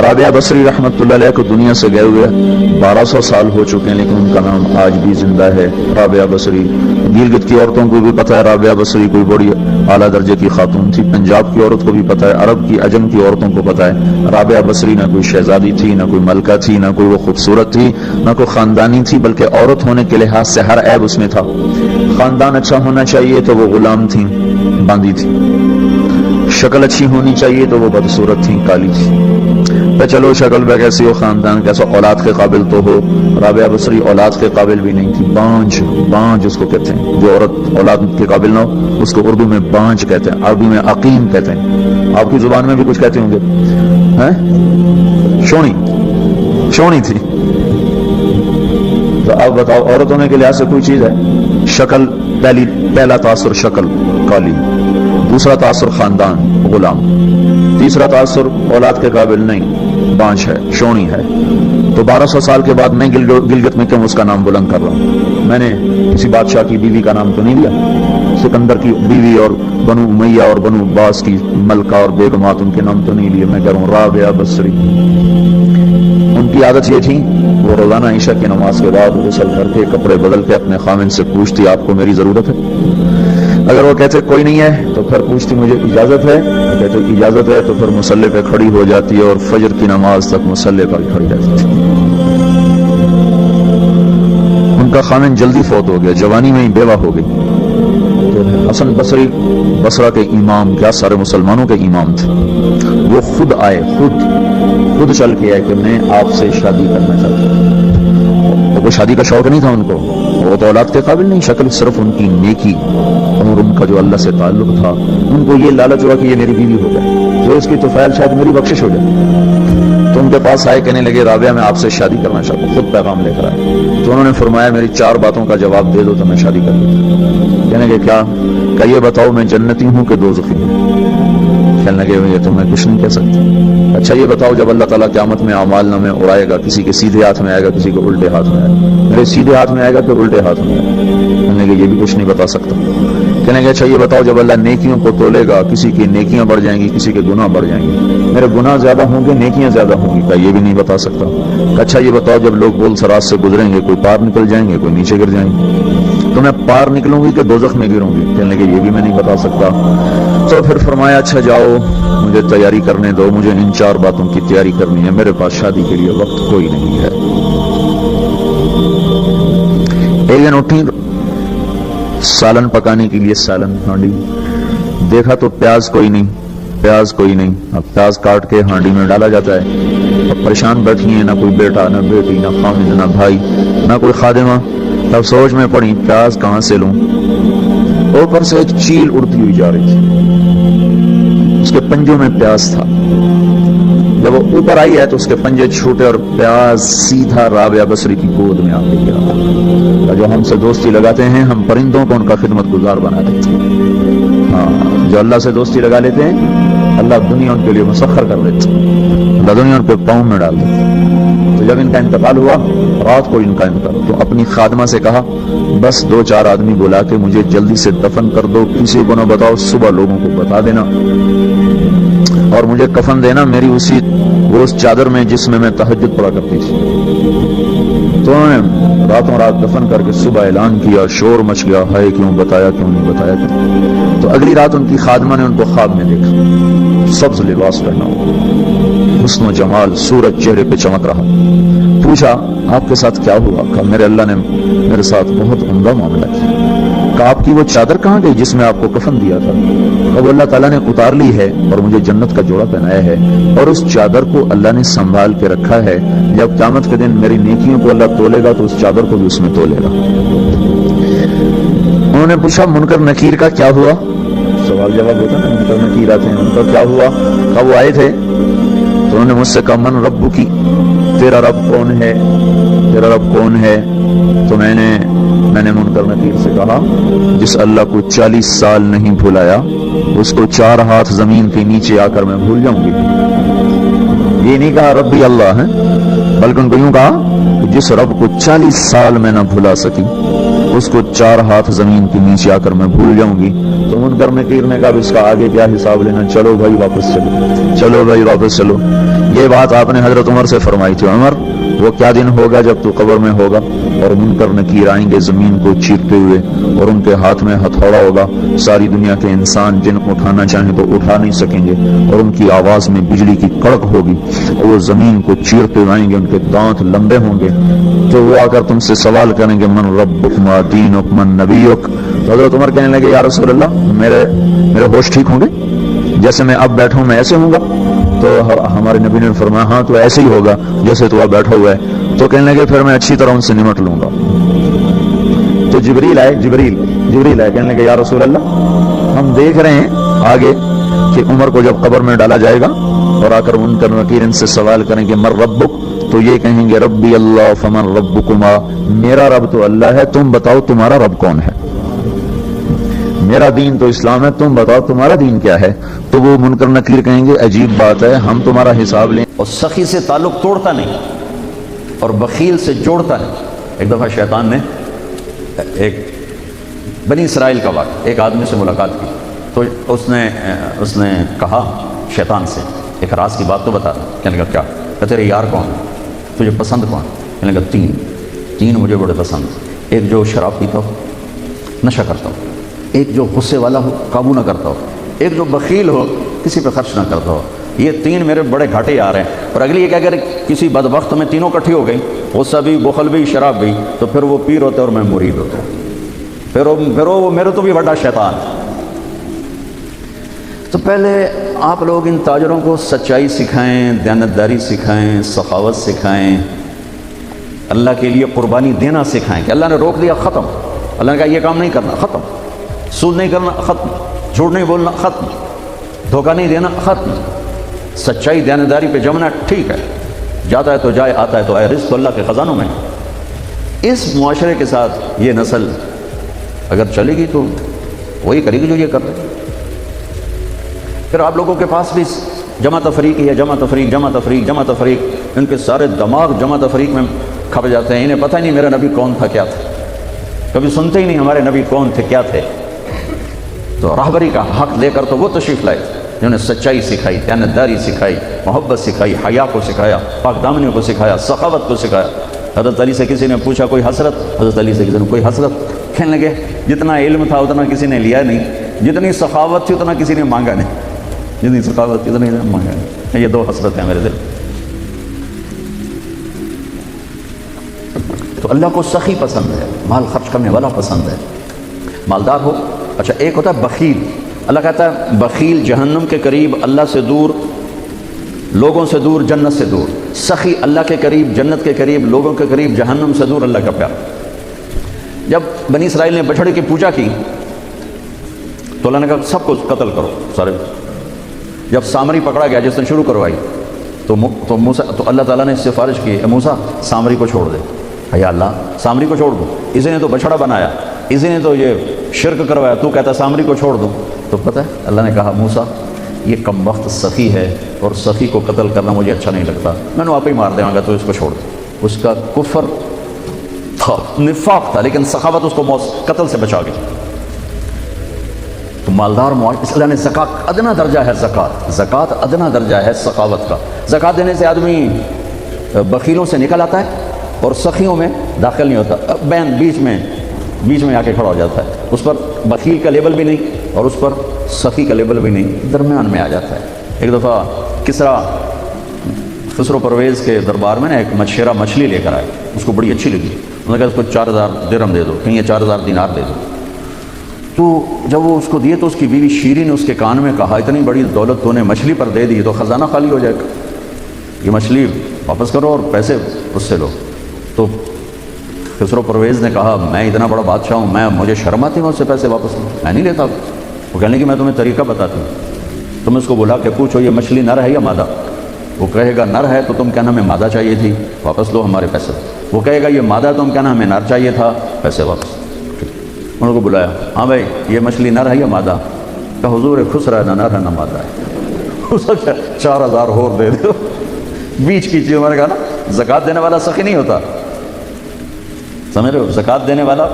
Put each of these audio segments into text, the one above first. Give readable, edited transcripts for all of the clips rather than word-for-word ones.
رابعہ بصری رحمۃ اللہ علیہ کو دنیا سے گئے ہوئے 1200 سال ہو چکے ہیں، لیکن ان کا نام آج بھی زندہ ہے، رابعہ بصری۔ گلگت کی عورتوں کو بھی پتہ ہے رابعہ بصری کوئی بڑی اعلیٰ درجے کی خاتون تھی، پنجاب کی عورت کو بھی پتہ ہے، عرب کی عجم کی عورتوں کو پتہ ہے رابعہ بصری نہ کوئی شہزادی تھی، نہ کوئی ملکہ تھی، نہ کوئی وہ خوبصورت تھی، نہ کوئی خاندانی تھی، بلکہ عورت ہونے کے لحاظ سے ہر عیب اس میں تھا۔ خاندان اچھا ہونا چاہیے تو وہ غلام تھیں، باندھی تھی، شکل اچھی ہونی چاہیے تو وہ بدصورت تھیں، کالی تھی۔ چلو شکل پہ کیسی ہو، خاندان کیسا، اولاد کے قابل تو ہو، رابعہ بصری اولاد کے قابل بھی نہیں تھی، بانج اس کو کہتے ہیں، جو عورت اولاد کے قابل نہ ہو اس کو اردو میں بانج کہتے ہیں، عربی میں عقیم کہتے ہیں، آپ کی زبان میں بھی کچھ کہتے ہوں گے، شونی تھی۔ تو اب بتاؤ عورت ہونے کے لحاظ سے کوئی چیز ہے؟ شکل، پہلا تاثر شکل کالی، دوسرا تاثر خاندان غلام، تیسرا تاثر اولاد کے قابل نہیں، بانچ ہے، شونی ہے۔ تو 1200 سال کے بعد میں گلگت میں کیوں اس کا نام بلند کر رہا ہوں؟ میں نے کسی بادشاہ کی بیوی کا نام تو نہیں لیا، سکندر کی بیوی اور بنو امیہ اور بنو عباس کی ملکہ اور بیگمات ان کے نام تو نہیں لیے، میں کہہ رہا ہوں رابعہ بصری۔ ان کی عادت یہ تھی وہ روزانہ عشاء کی نماز کے بعد غسل کر کے کپڑے بدل کے اپنے خامن سے پوچھتی آپ کو میری ضرورت ہے؟ اگر وہ کہتے کوئی نہیں ہے تو پھر پوچھتی مجھے اجازت ہے؟ کہتے اجازت ہے تو پھر مصلے پہ کھڑی ہو جاتی ہے اور فجر کی نماز تک مصلے پر کھڑی رہتی ہے۔ ان کا خامن جلدی فوت ہو گیا، جوانی میں ہی بیوہ ہو گئی۔ تو حسن بصری بصرہ کے امام، کیا سارے مسلمانوں کے امام تھے، وہ خود آئے، خود چل کے آئے کہ میں آپ سے شادی کرنا چاہتا ہوں۔ وہ کوئی شادی کا شوق نہیں تھا ان کو، وہ تو اولاد کے قابل نہیں، شکل صرف ان کی نیکی اور ان کا جو اللہ سے تعلق تھا، ان کو یہ لالچ ہوا کہ یہ میری بیوی ہو جائے، جو اس کی توفیل شاید میری بخشش ہو جائے۔ تو ان کے پاس آئے، کہنے لگے رابعہ میں آپ سے شادی کرنا چاہتا ہوں، خود پیغام لے کر آئے۔ تو انہوں نے فرمایا میری 4 باتوں کا جواب دے دو تو میں شادی کر لیتا۔ کہنے لگے کیا؟ کہ یہ بتاؤ میں جنتی ہوں کہ دوزخی ہوں؟ کہنے لگے یہ تو میں کچھ نہیں کہہ سکتی۔ اچھا یہ بتاؤ جب اللہ تعالیٰ قیامت میں اعمال نامے اڑائے گا، کسی کے سیدھے ہاتھ میں آئے گا، کسی کو الٹے ہاتھ میں آئے گا، میرے سیدھے ہاتھ میں آئے گا کہ الٹے ہاتھ میں آئے گا؟ کہنے لگے یہ بھی کچھ نہیں بتا سکتا۔ کہنے لگے اچھا یہ بتاؤ جب اللہ نیکیوں کو تولے گا، کسی کی نیکیاں بڑھ جائیں گی، کسی کے گناہ بڑھ جائیں گے، میرے گناہ زیادہ ہوں گے نیکیاں زیادہ ہوں گی؟ کہ یہ بھی نہیں بتا سکتا۔ اچھا یہ بتاؤ جب لوگ بول سرات سے گزریں گے، کوئی پار نکل جائیں گے، کوئی نیچے گر جائیں گے، تو میں پار نکلوں گی کہ دوزخ میں گروں گی؟ کہنے لگے یہ بھی میں نہیں بتا سکتا۔ تو پھر فرمایا اچھا جاؤ مجھے تیاری کرنے دو، مجھے ان 4 باتوں کی تیاری کرنی ہے، میرے پاس شادی کے لیے وقت کوئی نہیں ہے۔ ایک دن اٹھی سالن پکانے کے لیے، سالن ہانڈی، دیکھا تو پیاز کوئی نہیں، اب پیاز کاٹ کے ہانڈی میں ڈالا جاتا ہے، اب پریشان بیٹھی ہیں، نہ کوئی بیٹا نہ بیٹی نہ خامد نہ بھائی نہ کوئی خادمہ، تب سوچ میں پڑی پیاز کہاں سے لوں؟ اوپر سے ایک چیل اڑتی ہوئی جا رہی تھی، اس کے پنجوں میں پیاز تھا، جب وہ اوپر آئی ہے تو اس کے پنجے چھوٹے اور پیاز سیدھا رابعہ بصری کی گود میں آ کے گرا۔ جو ہم سے دوستی لگاتے ہیں ہم پرندوں کو ان کا خدمت گزار بنا دیتے ہیں، ہاں جو اللہ سے دوستی لگا لیتے ہیں اللہ دنیا ان کے لیے مسخر کر دیتے ہیں، اللہ دنیا ان کے پاؤں میں ڈال دیتے ہیں۔ تو جب ان کا انتقال ہوا، رات کو ان کا انتقال، تو اپنی خادمہ سے کہا بس 2-4 آدمی بلا کے مجھے جلدی سے دفن کر دو، کسی کو نہ بتاؤ، صبح لوگوں کو بتا دینا اور مجھے کفن دینا میری اس چادر میں جس میں تہجد پڑھا کرتی تھی۔ تو انہوں نے راتوں رات دفن کر کے صبح اعلان کیا، شور مچ گیا، ہائے کیوں بتایا، کیوں نہیں بتایا۔ تو اگلی رات ان کی خادمہ نے ان کو خواب میں دیکھا، سبز لباس پہنا ہوا، حسن و جمال، سورج چہرے پہ چمک رہا۔ پوچھا آپ کے ساتھ کیا ہوا؟ کہا میرے اللہ نے میرے ساتھ بہت عمدہ معاملہ کیا۔ کہا آپ کی وہ چادر کہاں گئی جس میں آپ کو کفن دیا تھا؟ اب اللہ تعالیٰ نے اتار لی ہے اور مجھے جنت کا جوڑا پہنایا ہے، اور اس چادر کو اللہ نے سنبھال کے رکھا ہے، جب قیامت کے دن میری نیکیوں کو اللہ تولے گا تو اس چادر کو بھی اس میں تولے گا۔ انہوں نے پوچھا منکر نکیر کا کیا ہوا؟ سوال جواب ہوتا ہے، منکر نکیر آتے ہیں، ان کا کیا ہوا؟ کہا وہ آئے تھے تو انہوں نے مجھ سے کہا من رب کی، تیرا رب کون ہے، تیرا رب کون ہے؟ تو میں نے منکر نکیر سے کہا جس اللہ کو 40 سال نہیں بھلایا اس کو 4 ہاتھ زمین کے نیچے آ کر میں بھول جاؤں گی۔ یہ نہیں کہا ربی اللہ ہے، بلکہ ان کو یوں کہا کہ جس رب کو 40 سال میں نہ بھلا سکی اس کو 4 ہاتھ زمین کے نیچے آ کر میں بھول جاؤں گی۔ تو منکر نکیر نے کہا اس کا آگے کیا حساب لینا، چلو بھائی واپس چلو، چلو بھائی واپس چلو۔ یہ بات آپ نے حضرت عمر سے فرمائی تھی، عمر وہ کیا دن ہوگا جب تو قبر میں ہوگا اور منکر نکیر آئیں گے زمین کو چیرتے ہوئے اور ان کے ہاتھ میں ہتھوڑا ہوگا، ساری دنیا کے انسان جن کو اٹھانا چاہیں تو اٹھا نہیں سکیں گے، اور ان کی آواز میں بجلی کی کڑک ہوگی اور وہ زمین کو چیرتے ہوئے آئیں گے، ان کے دانت لمبے ہوں گے، تو وہ آ کر تم سے سوال کریں گے من ربک ما دینک من نبیک۔ تو حضرت عمر کہنے لگے یا رسول اللہ میرے ہوش ٹھیک ہوں گے، جیسے میں اب بیٹھوں میں ایسے ہوں گا؟ تو ہمارے نبی نے فرمایا ہاں تو ایسے ہی ہوگا جیسے تو اب بیٹھا ہوا ہے۔ تو کہنے لگے پھر میں اچھی طرح ان سے نمٹ لوں گا۔ تو جبریل آئے، جبریل آئے، کہنے لگے یا رسول اللہ ہم دیکھ رہے ہیں آگے کہ عمر کو جب قبر میں ڈالا جائے گا اور آ کر منکر نکیر ان سے سوال کریں گے من ربک، تو یہ کہیں گے ربی اللہ فمن ربکما، میرا رب تو اللہ ہے، تم بتاؤ تمہارا رب کون ہے، میرا دین تو اسلام ہے، تم بتاؤ تمہارا دین کیا ہے۔ تو وہ منکر نکیر کہیں گے عجیب بات ہے، ہم تمہارا حساب لیں۔ اور سخی سے تعلق توڑتا نہیں اور بخیل سے جوڑتا ہے۔ ایک دفعہ شیطان نے ایک بنی اسرائیل کا واقعہ، ایک آدمی سے ملاقات کی، تو اس نے کہا شیطان سے ایک راز کی بات تو بتا، کہنے لگا کیا؟ کہ تیرے یار کون ہے، تجھے پسند کون؟ کہنے لگا تین مجھے بڑے پسند، ایک جو شراب پیتا ہو، نشہ کرتا ہو، ایک جو غصے والا ہو، قابو نہ کرتا ہو، ایک جو بخیل ہو، کسی پہ خرچ نہ کرتا ہو، یہ تین میرے بڑے گھاٹے یار ہیں۔ اور اگلی یہ کہ اگر کسی بدبخت میں تینوں کٹھی ہو گئی، غصہ بھی، بخل بھی، شراب بھی، تو پھر وہ پیر ہوتا ہے اور میں مرید ہوتا ہوں، پھر وہ میرے تو بھی بڑا شیطان۔ تو پہلے آپ لوگ ان تاجروں کو سچائی سکھائیں، دیانتداری سکھائیں، سخاوت سکھائیں، اللہ کے لیے قربانی دینا سکھائیں کہ اللہ نے روک دیا ختم، اللہ نے کہا یہ کام نہیں کرنا ختم، سود نہیں کرنا ختم، جھوٹ نہیں بولنا ختم، دھوکہ نہیں دینا ختم، سچائی دیانتداری پہ جمنا ٹھیک ہے، جاتا ہے تو جائے، آتا ہے تو آئے، رزق اللہ کے خزانوں میں۔ اس معاشرے کے ساتھ یہ نسل اگر چلے گی تو وہی کرے گی جو یہ کر رہے۔ پھر آپ لوگوں کے پاس بھی جمع تفریق ہی ہے، جمع تفریق، ان کے سارے دماغ جمع تفریق میں کھپ جاتے ہیں، انہیں پتہ ہی نہیں میرا نبی کون تھا، کیا تھا، کبھی سنتے ہی نہیں ہمارے نبی کون تھے، کیا تھے۔ تو راہبری کا حق لے کر تو وہ تشریف لائے جنہوں نے سچائی سکھائی، دیانتداری سکھائی، محبت سکھائی، حیا کو سکھایا، پاک دامنیوں کو سکھایا، سخاوت کو سکھایا۔ حضرت علی سے کسی نے پوچھا کوئی حسرت، حضرت علی سے کسی نے کوئی حسرت، کہنے لگے جتنا علم تھا اتنا کسی نے لیا نہیں، جتنی سخاوت تھی اتنا کسی نے مانگا نہیں، جتنی سخاوت تھی اتنا مانگا نہیں۔ یہ دو حسرت ہیں میرے دل۔ تو اللہ کو سخی پسند ہے، مال خرچ کرنے والا پسند ہے، مالدار ہو۔ اچھا ایک ہوتا ہے بخیل، اللہ کہتا ہے بخیل جہنم کے قریب، اللہ سے دور، لوگوں سے دور، جنت سے دور۔ سخی اللہ کے قریب، جنت کے قریب، لوگوں کے قریب، جہنم سے دور، اللہ کا پیار۔ جب بنی اسرائیل نے بچھڑے کی پوجا کی تو اللہ نے کہا سب کو قتل کرو سارے۔ جب سامری پکڑا گیا جس نے شروع کروائی تو اللہ تعالیٰ نے سفارش کی، اے موسیٰ سامری کو چھوڑ دے۔ یا اللہ سامری کو چھوڑ دو، اسی نے تو بچھڑا بنایا، اسی نے تو یہ شرک کروایا، تو کہتا سامری کو چھوڑ دو۔ تو پتہ ہے اللہ نے کہا موسیٰ یہ کم وقت سخی ہے اور سخی کو قتل کرنا مجھے اچھا نہیں لگتا، میں نے آپ ہی مار دوں گا، تو اس کو چھوڑ دو۔ اس کا کفر تھا، نفاق تھا، لیکن سخاوت اس کو قتل سے بچا گئی۔ تو مالدار اس اللہ نے زکوٰۃ ادنا درجہ ہے، زکوٰۃ ادنا درجہ ہے سخاوت کا۔ زکوٰۃ دینے سے آدمی بخیلوں سے نکل آتا ہے اور سخیوں میں داخل نہیں ہوتا، بین بیچ میں آ کے کھڑا ہو جاتا ہے، اس پر بخیل کا لیبل بھی نہیں اور اس پر سخی کا لیبل بھی نہیں، درمیان میں آ جاتا ہے۔ ایک دفعہ خسرو پرویز کے دربار میں نا ایک مچھیرا مچھلی لے کر آئے، اس کو بڑی اچھی لگی، انہوں نے کہا اس کو 4000 درہم دے دو، کہیں یہ 4000 دینار دے دو۔ تو جب وہ اس کو دیے تو اس کی بیوی شیری نے اس کے کان میں کہا اتنی بڑی دولت تو نے مچھلی پر دے دی تو خزانہ خالی ہو جائے گا، یہ مچھلی واپس کرو اور پیسے اس سے لو۔ تو خسرو پرویز نے کہا میں اتنا بڑا بادشاہ ہوں، مجھے شرم آتی ہے اس سے پیسے واپس لوں، میں نہیں لیتا۔ وہ کہنے کہ میں تمہیں طریقہ بتاتا ہوں، تم اس کو بلا کے پوچھو یہ مچھلی نر ہے یا مادہ، وہ کہے گا نر ہے تو تم کہنا ہمیں مادہ چاہیے تھی، واپس لو ہمارے پیسے۔ وہ کہے گا یہ مادہ، تم کہنا ہمیں نر چاہیے تھا، پیسے واپس۔ انہوں کو بلایا، ہاں بھائی یہ مچھلی نر ہے یا مادہ؟ کہ حضور خسرا نہ نر ہے نہ مادہ ہے۔ اس 4000 اور دے دو، بیچ کی چیز۔ ہمارے کہا نا زکوٰۃ دینے والا سخی نہیں ہوتا، سمجھ رہے ہو؟ زکوٰۃ دینے والا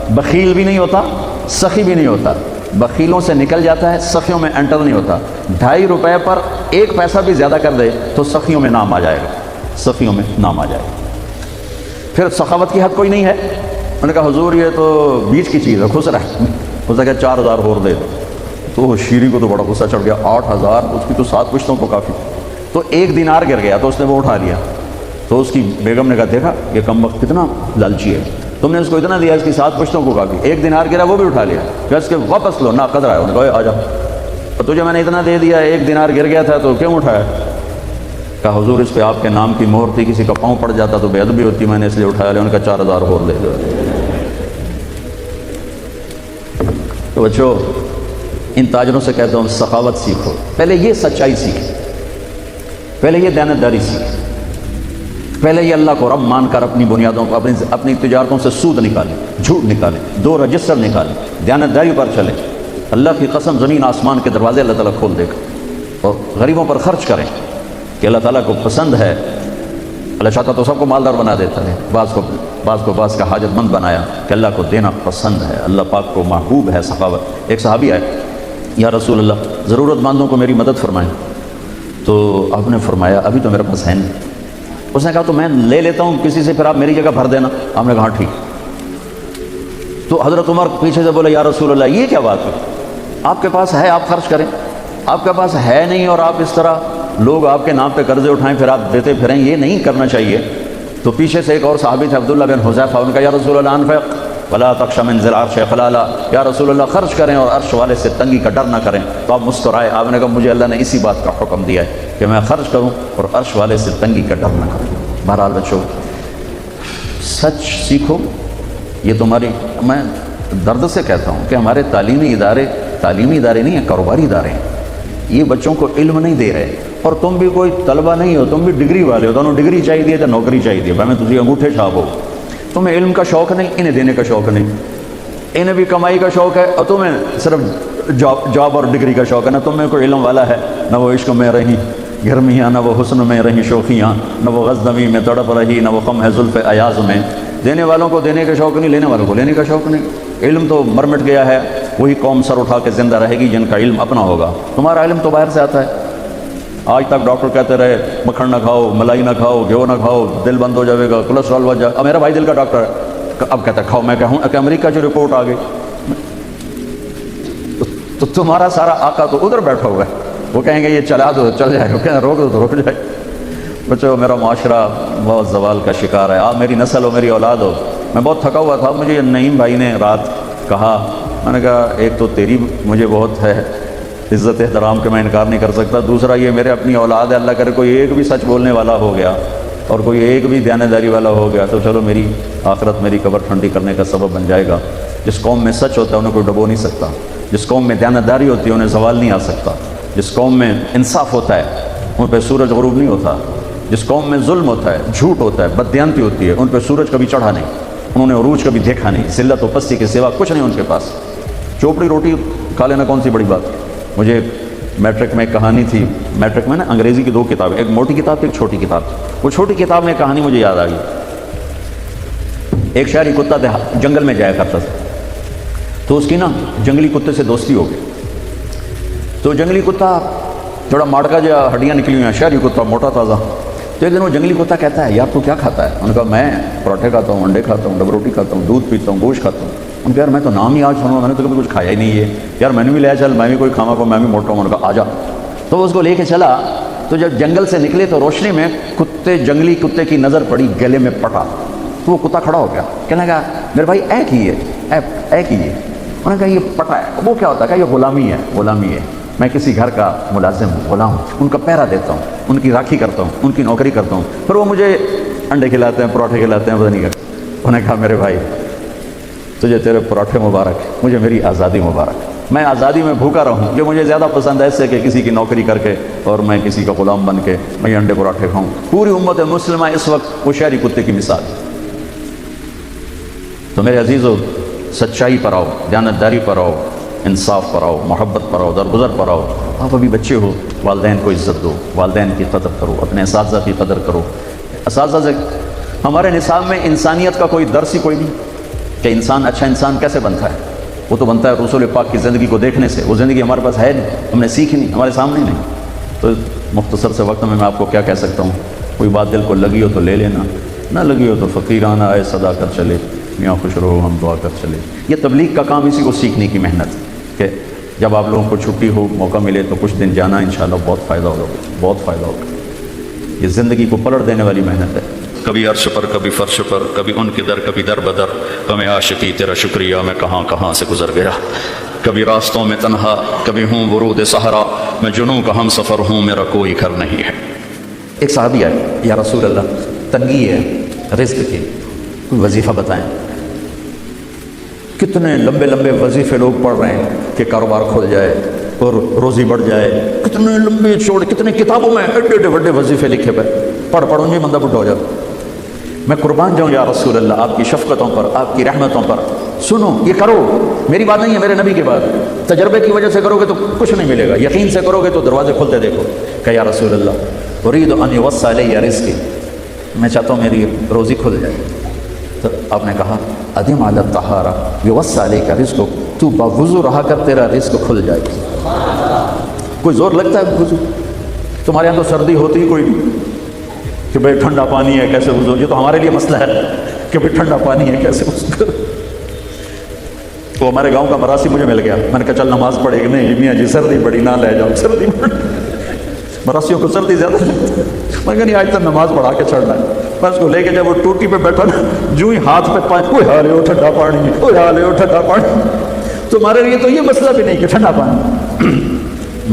بخیل بھی نہیں ہوتا، سخی بھی نہیں ہوتا، بخیلوں سے نکل جاتا ہے، سخیوں میں انٹر نہیں ہوتا۔ 2.5 روپے پر ایک پیسہ بھی زیادہ کر دے تو سخیوں میں نام آ جائے گا، سخیوں میں نام آ جائے گا۔ پھر سخاوت کی حد کوئی نہیں ہے۔ انہوں نے کہا حضور یہ تو بیچ کی چیز ہے، خسرا ہے۔ اس نے کہا 4000 اور دے دو۔ تو شیری کو تو بڑا غصہ چڑھ گیا، 8000 اس کی تو 7 پشتوں کو کافی۔ تو 1 دینار گر گیا تو اس نے وہ اٹھا لیا۔ تو اس کی بیگم نے کہا دیکھا یہ کم وقت کتنا لالچی ہے، تم نے اس کو اتنا دیا اس کی 7 پشتوں کو کافی، 1 دینار گرا وہ بھی اٹھا لیا، کہ اس کے واپس لو، نا قدر ہے۔ انہوں نے کہا آ جا، اور تجھے میں نے اتنا دے دیا، 1 دینار گر گیا تھا تو کیوں اٹھایا؟ کہا حضور اس پہ آپ کے نام کی مہر تھی، کسی کا پاؤں پڑ جاتا تو بے ادبی ہوتی، میں نے اس لیے اٹھایا لیا۔ ان کا 4000 اور دے دو۔ تو بچوں ان تاجروں سے کہتا ہوں سخاوت سیکھو، پہلے یہ سچائی سیکھیں، پہلے یہ دیانتداری سیکھیں، پہلے یہ اللہ کو رب مان کر اپنی بنیادوں کو اپنی تجارتوں سے سود نکالیں، جھوٹ نکالیں، 2 رجسٹر نکالیں، دیانتداری پر چلیں۔ اللہ کی قسم زمین آسمان کے دروازے اللہ تعالیٰ کھول دے گا۔ اور غریبوں پر خرچ کریں کہ اللہ تعالیٰ کو پسند ہے۔ اللہ چاہتا تو سب کو مالدار بنا دیتا ہے، بعض کا حاجت مند بنایا کہ اللہ کو دینا پسند ہے، اللہ پاک کو محبوب ہے سخاوت۔ ایک صحابی آئے، یا رسول اللہ ضرورت مندوں کو میری مدد فرمائیں۔ تو آپ نے فرمایا ابھی تو میرے پاس ہے نہیں۔ اس نے کہا تو میں لے لیتا ہوں کسی سے، پھر آپ میری جگہ بھر دینا۔ آپ نے کہا ٹھیک۔ تو حضرت عمر پیچھے سے بولے یا رسول اللہ یہ کیا بات ہے، آپ کے پاس ہے آپ خرچ کریں، آپ کے پاس ہے نہیں اور آپ اس طرح لوگ آپ کے نام پہ قرضے اٹھائیں پھر آپ دیتے پھریں، یہ نہیں کرنا چاہیے۔ تو پیچھے سے ایک اور صحابی تھے عبداللہ بن حذیفہ، ان کا یا رسول اللہ انفق ولا تخش من ذی العرش خلالا، یا رسول اللہ خرچ کریں اور عرش والے سے تنگی کا ڈر نہ کریں۔ تو آپ مسکرائے، آپ نے کہا مجھے اللہ نے اسی بات کا حکم دیا ہے کہ میں خرچ کروں اور عرش والے سے تنگی کا ڈر نہ کروں۔ بہرحال بچوں سچ سیکھو، یہ تمہاری، میں درد سے کہتا ہوں کہ ہمارے تعلیمی ادارے نہیں ہیں، کاروباری ادارے ہیں۔ یہ بچوں کو علم نہیں دے رہے، اور تم بھی کوئی طلبہ نہیں ہو، تم بھی ڈگری والے ہو، دونوں ڈگری چاہیے تو نوکری چاہیے، میں تجھے انگوٹھے چھاپ ہو۔ تمہیں علم کا شوق نہیں، انہیں دینے کا شوق نہیں، انہیں بھی کمائی کا شوق ہے اور تمہیں صرف جاب اور ڈگری کا شوق ہے۔ نہ تمہیں کوئی علم والا ہے، نہ وہ عشق میں رہی گرمیاں، نہ وہ حسن میں رہی شوخیاں، نہ وہ غزنوی میں تڑپ رہی، نہ وہ خم ہے زلف ایاز میں۔ دینے والوں کو دینے کا شوق نہیں، لینے والوں کو لینے کا شوق نہیں۔ علم تو مر مٹ گیا ہے، وہی قوم سر اٹھا کے زندہ رہے گی جن کا علم اپنا ہوگا۔ تمہارا علم تو باہر سے آتا ہے۔ آج تک ڈاکٹر کہتے رہے مکھن نہ کھاؤ، ملائی نہ کھاؤ، گھیو نہ کھاؤ، دل بند ہو جائے گا، کولیسٹرول بڑھ جائے گا۔ اب میرا بھائی دل کا ڈاکٹر ہے، اب کہتا ہے کھاؤ، میں کہوں کہ امریکہ کی رپورٹ آ گئی، تو تمہارا سارا آقا تو ادھر بیٹھا ہوا ہے، وہ کہیں گے یہ چلا دو چل جائے گا، کہیں روک دو تو روک جائے۔ بچوں میرا معاشرہ بہت زوال کا شکار ہے، آپ میری نسل ہو، میری اولاد ہو۔ میں بہت تھکا ہوا تھا، مجھے نعیم بھائی نے رات کہا، میں نے کہا ایک تو تیری مجھے بہت ہے عزت احترام کہ میں انکار نہیں کر سکتا، دوسرا یہ میرے اپنی اولاد ہے، اللہ کرے کوئی ایک بھی سچ بولنے والا ہو گیا اور کوئی ایک بھی دیانتداری والا ہو گیا تو چلو میری آخرت میری قبر ٹھنڈی کرنے کا سبب بن جائے گا۔ جس قوم میں سچ ہوتا ہے انہیں کوئی ڈبو نہیں سکتا، جس قوم میں دیانتداری ہوتی ہے انہیں زوال نہیں آ سکتا، جس قوم میں انصاف ہوتا ہے ان پہ سورج غروب نہیں ہوتا، جس قوم میں ظلم ہوتا ہے، جھوٹ ہوتا ہے، بددیانتی ہوتی ہے، ان پہ سورج کبھی چڑھا نہیں، انہوں نے عروج کبھی دیکھا نہیں، ذلت و پستی کے سوا کچھ نہیں ان کے پاس۔ چوپڑی روٹی کھا لینا کون سی بڑی بات۔ مجھے میٹرک میں ایک کہانی تھی، میٹرک میں نا انگریزی کی 2 کتابیں، ایک موٹی کتاب تھی ایک چھوٹی کتاب، وہ چھوٹی کتاب میں کہانی مجھے یاد آ گئی۔ ایک شہری کتا تھا، جنگل میں جایا کرتا تھا، تو اس کی نا جنگلی کتے سے دوستی ہو گئی۔ تو جنگلی کتا تھوڑا ماڑکا جو ہڈیاں نکلی ہوئی ہیں، شہری کتا موٹا تازہ۔ تو ایک دن وہ جنگلی کتا کہتا ہے یار تو کیا کھاتا ہے؟ انہوں نے کہا میں پراٹھے کھاتا ہوں، انڈے کھاتا ہوں، ڈبل روٹی کھاتا ہوں، دودھ پیتا ہوں، گوشت کھاتا ہوں۔ ان کا یار میں تو نام ہی آج سنوں، میں نے تو کبھی کچھ کھایا ہی نہیں ہے، یار میں نے بھی لیا چل میں بھی کوئی کھانا کو، میں بھی موٹا ہوں۔ انہوں نے کہا آ جا۔ تو وہ اس کو لے کے چلا، تو جب جنگل سے نکلے تو روشنی میں جنگلی کتے کی نظر پڑی گلے میں پٹا، تو وہ کتا کھڑا ہو گیا، کہنے لگا میرے بھائی اے کی ہے۔ انہوں نے کہا یہ پٹا ہے۔ وہ کیا ہوتا ہے؟ کہ یہ غلامی ہے، میں کسی گھر کا ملازم ہوں، غلام ہوں، ان کا پہرا دیتا ہوں، ان کی راکھی کرتا ہوں، ان کی نوکری کرتا ہوں، پھر وہ مجھے انڈے کھلاتے ہیں، پراٹھے کھلاتے ہیں، پتہ نہیں کیا۔ انہوں نے کہا میرے بھائی تجھے تیرے پراٹھے مبارک، مجھے میری آزادی مبارک، میں آزادی میں بھوکا رہوں، جو مجھے زیادہ پسند ہے اس سے کہ کسی کی نوکری کر کے اور میں کسی کا غلام بن کے میں انڈے پراٹھے کھاؤں۔ پوری امت مسلمہ اس وقت وہ شہری کتے کی مثال ہے۔ تو میرے عزیزو سچائی پر آؤ، دیانتداری پر آؤ، انصاف پر آؤ، محبت پر آؤ، درگزر پر آؤ۔ آپ ابھی بچے ہو، والدین کو عزت دو، والدین کی قدر کرو، اپنے اساتذہ کی قدر کرو۔ اساتذہ سے ہمارے نصاب میں انسانیت کا کوئی درس ہی کوئی نہیں کہ انسان اچھا انسان کیسے بنتا ہے، وہ تو بنتا ہے رسول پاک کی زندگی کو دیکھنے سے۔ وہ زندگی ہمارے پاس ہے نہیں، ہم نے سیکھی نہیں، ہمارے سامنے نہیں۔ تو مختصر سے وقت میں آپ کو کیا کہہ سکتا ہوں، کوئی بات دل کو لگی ہو تو لے لینا، نہ لگی ہو تو فقیرانہ آئے صدا کر چلے، میاں خوش رہو ہم دعا کر چلے۔ یہ تبلیغ کا کام اسی کو سیکھنے کی محنت کہ جب آپ لوگوں کو چھٹی ہو، موقع ملے تو کچھ دن جانا، انشاءاللہ بہت فائدہ ہوگا، بہت فائدہ ہوگا۔ یہ زندگی کو پلٹ دینے والی محنت ہے۔ کبھی عرش پر، کبھی فرش پر، کبھی ان کے در، کبھی در بدر، ہمیں عاشقی تیرا شکریہ میں کہاں کہاں سے گزر گیا۔ کبھی راستوں میں تنہا، کبھی ہوں ورود صحرا، میں جنوں کا ہم سفر ہوں، میرا کوئی گھر نہیں ہے۔ ایک صحابی آئے، یا رسول اللہ تنگی ہے رزق کی، کوئی وظیفہ بتائیں۔ کتنے لمبے لمبے وظیفے لوگ پڑھ رہے ہیں کہ کاروبار کھل جائے اور روزی بڑھ جائے، کتنے لمبے چوڑے، کتنے کتابوں میں ایڈے ایڈے بڑے وظیفے لکھے پہ، پڑھ پڑھ ان میں بندہ بڈھا ہو جاتا۔ میں قربان جاؤں یا رسول اللہ آپ کی شفقتوں پر، آپ کی رحمتوں پر، سنو یہ کرو، میری بات نہیں ہے، میرے نبی کی بات، تجربے کی وجہ سے کرو گے تو کچھ نہیں ملے گا، یقین سے کرو گے تو دروازے کھلتے دیکھو۔ کہ یا رسول اللہ اريد ان يوسع لي رزقي، میں چاہتا ہوں میری روزی کھل جائے۔ تو آپ نے کہا ادم علی الطہارہ یوسع لیک رزقک، تو باوضو رہا کر تیرا رزق کھل جائے گا۔ کوئی زور لگتا ہے وضو؟ تمہارے یہاں تو سردی ہوتی ہی کوئی نہیں کہ بھائی ٹھنڈا پانی ہے کیسے وضو، یہ تو ہمارے لیے مسئلہ ہے کہ بھائی ٹھنڈا پانی ہے کیسے وضو کرو۔ تو ہمارے گاؤں کا مراسی مجھے مل گیا، میں نے کہا چل نماز پڑھے گی، نہیں میاں جی سردی بڑی نہ لے جاؤ، سردی بڑی، مراسیوں کو سردی زیادہ لگتی ہے۔ میں کہا نہیں آج تک نماز پڑھا کے چڑھنا ہے۔ میں اس کو لے کے جب وہ ٹوٹی پہ بیٹھا نا، جو ہی ہاتھ پہ پانی، کوئی حال ہو ٹھنڈا پانی، کوئی حال ہو ٹھنڈا پانی، تمہارے لیے تو یہ مسئلہ بھی نہیں کہ ٹھنڈا پانی۔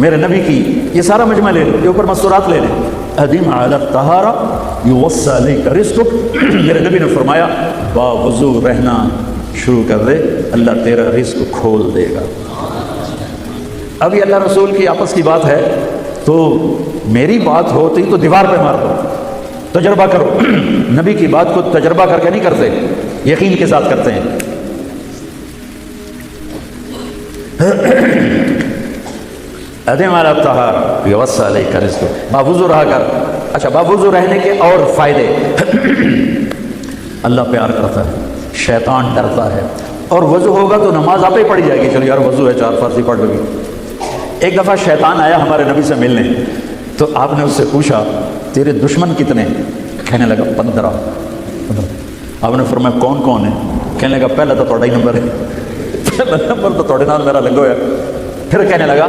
میرے نبی کی یہ سارا مجمع لے لو، یہ اوپر مستورات لے لیں، ادم علی الطہارہ یوسع لیک رزقک، میرے نبی نے فرمایا باوضو رہنا شروع کر دے، اللہ تیرا رزق کھول دے گا۔ ابھی اللہ رسول کی آپس کی بات ہے تو میری بات ہوتی تو دیوار پہ مار دو، تجربہ کرو۔ نبی کی بات کو تجربہ کر کے نہیں کرتے، یقین کے ساتھ کرتے ہیں۔ ادم علی الطہارہ یوسع لیک رزقک، باوضو رہا کر۔ اچھا باوضو رہنے کے اور فائدے، اللہ پیار کرتا ہے، شیطان ڈرتا ہے، اور وضو ہوگا تو نماز آپ ہی پڑھی جائے گی، چلو یار وضو ہے 4 فرض ہی پڑھ لو گی۔ ایک دفعہ شیطان آیا ہمارے نبی سے ملنے، تو آپ نے اس سے پوچھا تیرے دشمن کتنے؟ کہنے لگا 15۔ آپ نے فرمایا کون کون ہے؟ کہنے لگا پہلا تو تھوڑا ہی نمبر ہے، پہلا نمبر تو تھوڑے نال میرا لگو ہے۔ پھر کہنے لگا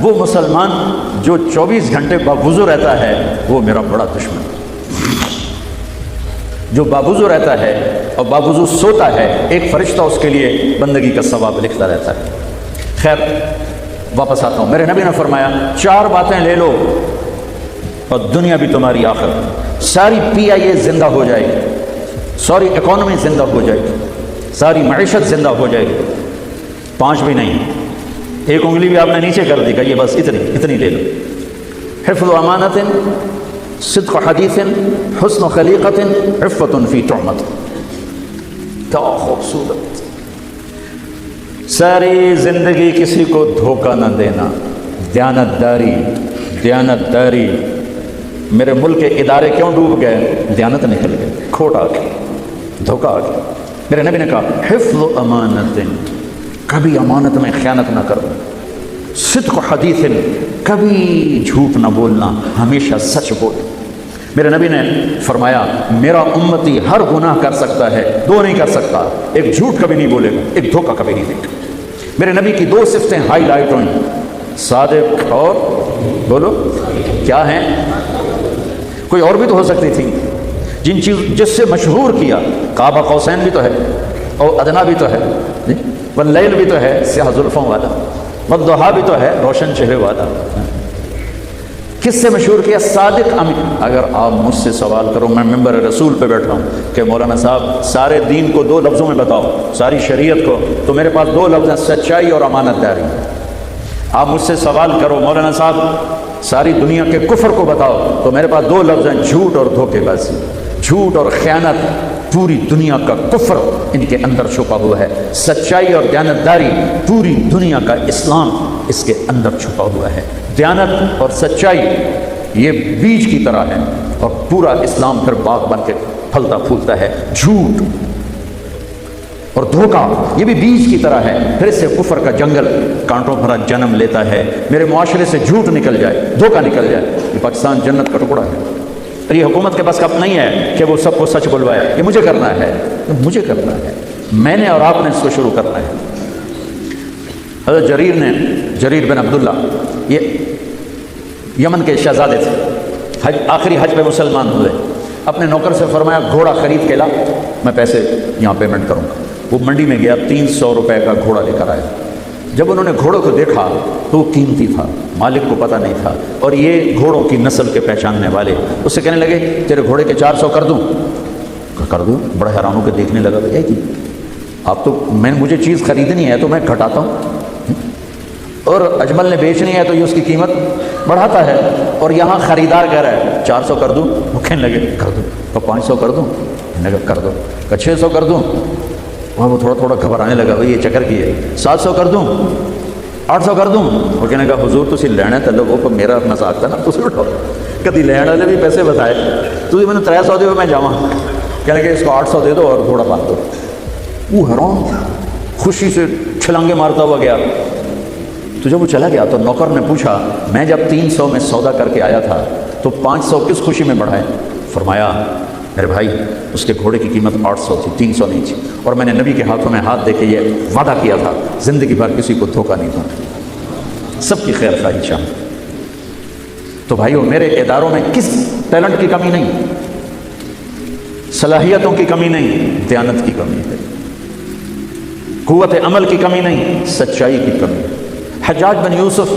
وہ مسلمان جو 24 گھنٹے باوضو رہتا ہے وہ میرا بڑا دشمن ہے۔ جو باوضو رہتا ہے اور باوضو سوتا ہے، ایک فرشتہ اس کے لیے بندگی کا ثواب لکھتا رہتا ہے۔ خیر واپس آتا ہوں، میرے نبی نے فرمایا 4 باتیں لے لو اور دنیا بھی تمہاری آخرت، ساری PIA زندہ ہو جائے گی، ساری اکانومی زندہ ہو جائے گی، ساری معیشت زندہ ہو جائے گی۔ 5 بھی نہیں، ایک انگلی بھی آپ نے نیچے کر دی، کہ یہ بس اتنی لے لو۔ حفظ امانت، صدق حدیث، حسن خلیقت، عفت فی تہمت۔ کیا خوبصورت، ساری زندگی کسی کو دھوکہ نہ دینا، دیانت داری، دیانت داری۔ میرے ملک کے ادارے کیوں ڈوب گئے؟ دیانت نکل گئے، کھوٹ آ گئی، دھوکہ آ گیا۔ میرے نبی نے کہا حفظ امانت، کبھی امانت میں خیانت نہ کرو، صدق حدیث، کبھی جھوٹ نہ بولنا، ہمیشہ سچ بول۔ میرے نبی نے فرمایا میرا امتی ہر گناہ کر سکتا ہے، 2 نہیں کر سکتا، ایک جھوٹ کبھی نہیں بولے گا، ایک دھوکہ کبھی نہیں دے گا۔ میرے نبی کی 2 صفتیں ہائی لائٹ ہوئیں، صادق اور بولو کیا ہیں؟ کوئی اور بھی تو ہو سکتی تھی، جس سے مشہور کیا، کعبہ قوسین بھی تو ہے، اور ادنا بھی تو ہے، واللیل بھی تو ہے سیاہ زلفوں والا، والضحیٰ بھی تو ہے روشن چہرے والا۔ کس سے مشہور کیا؟ صادق امین۔ اگر آپ مجھ سے سوال کرو، میں ممبر رسول پہ بیٹھا ہوں کہ مولانا صاحب سارے دین کو 2 لفظوں میں بتاؤ، ساری شریعت کو، تو میرے پاس 2 لفظ ہیں، سچائی اور امانت داری۔ آپ مجھ سے سوال کرو مولانا صاحب ساری دنیا کے کفر کو بتاؤ، تو میرے پاس 2 لفظ ہیں، جھوٹ اور دھوکے بازی، جھوٹ اور خیانت۔ پوری دنیا کا کفر ان کے اندر چھپا ہوا ہے، سچائی اور دیانتداری، پوری دنیا کا اسلام اس کے اندر چھپا ہوا ہے۔ دیانت اور سچائی یہ بیج کی طرح ہے، اور پورا اسلام پھر باغ بن کے پھلتا پھولتا ہے۔ جھوٹ اور دھوکہ یہ بھی بیج کی طرح ہے، پھر اس سے کفر کا جنگل کانٹوں بھرا جنم لیتا ہے، میرے معاشرے سے جھوٹ نکل جائے، دھوکہ نکل جائے۔ یہ پاکستان جنت کا ٹکڑا ہے، اور یہ حکومت کے پاس کب نہیں ہے کہ وہ سب کو سچ بلوائے، یہ مجھے کرنا ہے، یہ مجھے کرنا ہے، میں نے اور آپ نے اس کو شروع کرنا ہے۔ حضرت جریر بن عبداللہ یہ یمن کے شہزادے تھے، آخری حج پہ مسلمان ہوئے، اپنے نوکر سے فرمایا گھوڑا خرید کے لا، میں پیسے یہاں پیمنٹ کروں گا۔ وہ منڈی میں گیا، 300 روپے کا گھوڑا لے کر آیا۔ جب انہوں نے گھوڑوں کو دیکھا تو وہ قیمتی تھا، مالک کو پتہ نہیں تھا، اور یہ گھوڑوں کی نسل کے پہچاننے والے اس سے کہنے لگے تیرے گھوڑے کے 400 کر دوں؟ کر دوں۔ بڑے حیران ہو کے دیکھنے لگا، بھائی کہ آپ تو مجھے چیز خریدنی ہے تو میں گھٹاتا ہوں، اور اجمل نے بیچنی ہے تو یہ اس کی قیمت بڑھاتا ہے، اور یہاں خریدار کہہ رہا ہے 400 کر دوں؟ وہ کہنے لگے کر دوں۔ تو 500 کر دوں؟ کہنے لگا کر دو۔ کہ 600 کر دوں؟ وہ تھوڑا تھوڑا گھبرانے لگا، بھائی یہ چکر کی ہے۔ 700 کر دوں؟ 800 کر دوں؟ وہ کہنے لگا حضور تسی لینا تو لو، وہ میرا مذاق تھا نا، تسی اٹھاؤ، کدی لین والے بھی پیسے بتائے، تسی میں 300 دے میں جاواں، کہنے لگے اس کو 800 دے دو اور تھوڑا بات دو۔ وہ حیران خوشی سے چھلانگے مارتا ہوا گیا۔ تو جب وہ چلا گیا تو نوکر نے پوچھا میں جب 300 میں سودا کر کے آیا تھا تو 500 کس خوشی میں بڑھائے؟ فرمایا میرے بھائی اس کے گھوڑے کی قیمت 800 تھی، 300 نہیں تھی، اور میں نے نبی کے ہاتھوں میں ہاتھ دے کے یہ وعدہ کیا تھا زندگی بھر کسی کو دھوکہ نہیں دوں، سب کی خیر خواہی چاہوں۔ تو بھائیو میرے اداروں میں کس ٹیلنٹ کی کمی نہیں، صلاحیتوں کی کمی نہیں، دیانت کی کمی ہے، قوت عمل کی کمی نہیں، سچائی کی کمی ہے۔ حجاج بن یوسف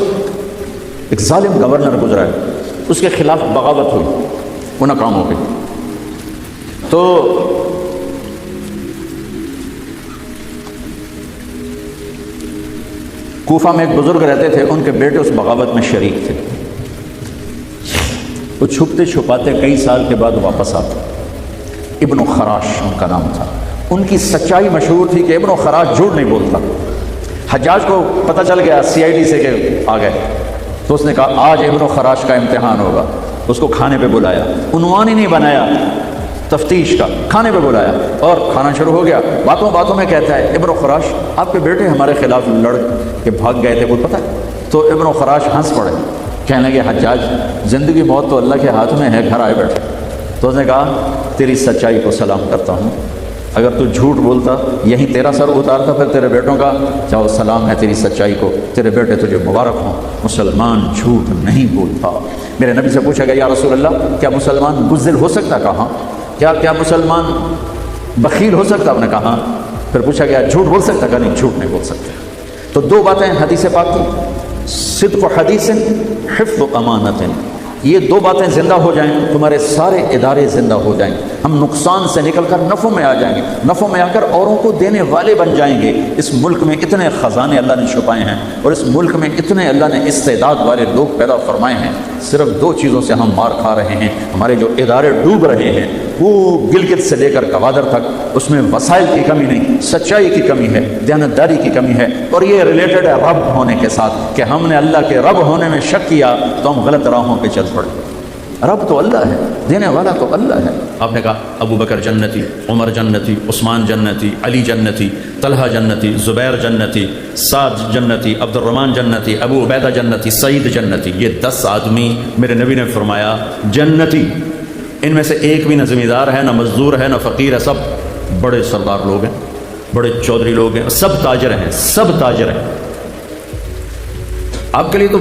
ایک ظالم گورنر گزرا ہے، اس کے خلاف بغاوت ہوئی، وہ ناکام ہو گئی۔ تو کوفہ میں ایک بزرگ رہتے تھے، ان کے بیٹے اس بغاوت میں شریک تھے، وہ چھپتے چھپاتے کئی سال کے بعد واپس آتے، ابن خراش ان کا نام تھا۔ ان کی سچائی مشہور تھی کہ ابن خراش جھوٹ نہیں بولتا۔ حجاج کو پتہ چل گیا CID سے کہ آ گئے، تو اس نے کہا آج ابن خراش کا امتحان ہوگا۔ اس کو کھانے پہ بلایا، عنوان ہی نہیں بنایا تفتیش کا، کھانے پہ بلایا اور کھانا شروع ہو گیا۔ باتوں باتوں میں کہتا ہے ابن خراش آپ کے بیٹے ہمارے خلاف لڑ کے بھاگ گئے تھے، کوئی پتہ ہے؟ تو ابن خراش ہنس پڑے، کہنے لگے حجاج زندگی موت تو اللہ کے ہاتھ میں ہے، گھر آئے بیٹھے۔ تو اس نے کہا تیری سچائی کو سلام کرتا ہوں، اگر تو جھوٹ بولتا یہیں تیرا سر اتارتا، پھر تیرے بیٹوں کا چاہو سلام ہے تیری سچائی کو، تیرے بیٹے تجھے مبارک ہوں، مسلمان جھوٹ نہیں بولتا۔ میرے نبی سے پوچھا گیا یا رسول اللہ کیا مسلمان بزدل ہو سکتا؟ کہا کیا مسلمان بخیل ہو سکتا؟ آپ نے کہا۔ پھر پوچھا گیا جھوٹ بول سکتا؟ کہا نہیں جھوٹ نہیں بول سکتا۔ تو دو باتیں حدیث پاک کی، صدق و حدیث، حفظ و امانت، یہ دو باتیں زندہ ہو جائیں تمہارے سارے ادارے زندہ ہو جائیں، ہم نقصان سے نکل کر نفع میں آ جائیں گے، نفع میں آ کر اوروں کو دینے والے بن جائیں گے۔ اس ملک میں اتنے خزانے اللہ نے چھپائے ہیں، اور اس ملک میں اتنے اللہ نے استعداد والے لوگ پیدا فرمائے ہیں، صرف دو چیزوں سے ہم مار کھا رہے ہیں، ہمارے جو ادارے ڈوب رہے ہیں، وہ گلگت سے لے کر گوادر تک، اس میں وسائل کی کمی نہیں، سچائی کی کمی ہے، دیانتداری کی کمی ہے، اور یہ ریلیٹڈ ہے رب ہونے کے ساتھ، کہ ہم نے اللہ کے رب ہونے میں شک کیا تو ہم غلط راہوں پہ چل پڑے۔ رب تو اللہ ہے، دینے والا تو اللہ ہے۔ آپ نے کہا ابو بکر جنتی، عمر جنتی، عثمان جنتی، علی جنتی، طلحہ جنتی، زبیر جنتی، سعد جنتی، عبد الرحمن جنتی، ابو عبیدہ جنتی، سعید جنتی، یہ 10 آدمی میرے نبی نے فرمایا جنتی، ان میں سے ایک بھی نہ زمیندار ہے، نہ مزدور ہے، نہ فقیر ہے، سب بڑے سردار لوگ ہیں، بڑے چودھری لوگ ہیں، سب تاجر ہیں، سب تاجر ہیں۔ آپ کے لیے تو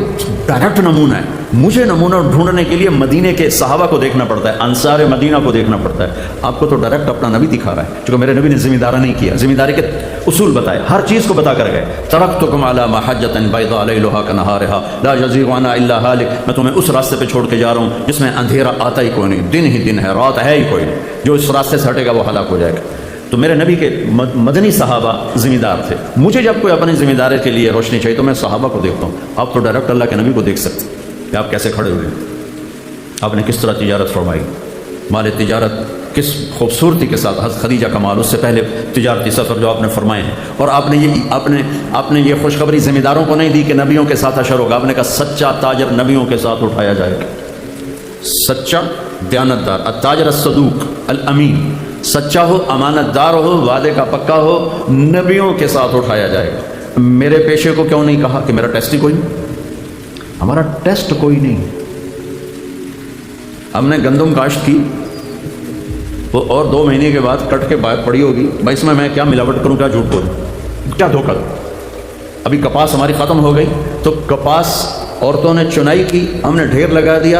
ڈائریکٹ نمونہ ہے، مجھے نمونہ ڈھونڈنے کے لیے مدینے کے صحابہ کو دیکھنا پڑتا ہے، انصار مدینہ کو دیکھنا پڑتا ہے، آپ کو تو ڈائریکٹ اپنا نبی دکھا رہا ہے، کیونکہ میرے نبی نے ذمہ نہیں کیا، ذمہ داری کے اصول بتائے، ہر چیز کو بتا کر گئے۔ ترکتکم علی محجۃ بیضاء لیلھا کنہارھا لا یزیغ عنہا الا ہالک، میں تمہیں اس راستے پہ چھوڑ کے جا رہا ہوں جس میں اندھیرا آتا ہی کوئی نہیں، دن ہی دن ہے، رات ہے ہی کوئی نہیں، جو اس راستے سے ہٹے گا وہ ہلاک ہو جائے گا۔ تو میرے نبی کے مدنی صحابہ ذمہ دار تھے، مجھے جب کوئی اپنی ذمہ داری کے لیے روشنی چاہیے تو میں صحابہ کو دیکھتا ہوں۔ آپ تو ڈائریکٹ اللہ کے نبی کو دیکھ سکتے کہ آپ کیسے کھڑے ہوئے، آپ نے کس طرح تجارت فرمائی، مال تجارت کس خوبصورتی کے ساتھ، حضرت خدیجہ کا مال، اس سے پہلے تجارتی سفر جو آپ نے فرمائے ہیں، اور آپ نے یہ خوشخبری ذمہ داروں کو نہیں دی کہ نبیوں کے ساتھ حشر ہوگا، آپ نے کہا سچا تاجر نبیوں کے ساتھ اٹھایا جائے گا، سچا دیانتدار، التاجر الصدوق الامین، سچا ہو، امانت دار ہو، وعدے کا پکا ہو، نبیوں کے ساتھ اٹھایا جائے گا۔ میرے پیشے کو کیوں نہیں کہا کہ میرا ٹیسٹ ہی کوئی نہیں؟ ہمارا ٹیسٹ کوئی نہیں۔ ہم نے گندم کاشت کی، وہ اور 2 مہینے کے بعد کٹ کے باہر پڑی ہوگی، بھائی اس میں کیا ملاوٹ کروں، کیا جھوٹ بولوں، کیا دھوکہ دوں۔ ابھی کپاس ہماری ختم ہو گئی تو کپاس عورتوں نے چنائی کی، ہم نے ڈھیر لگا دیا،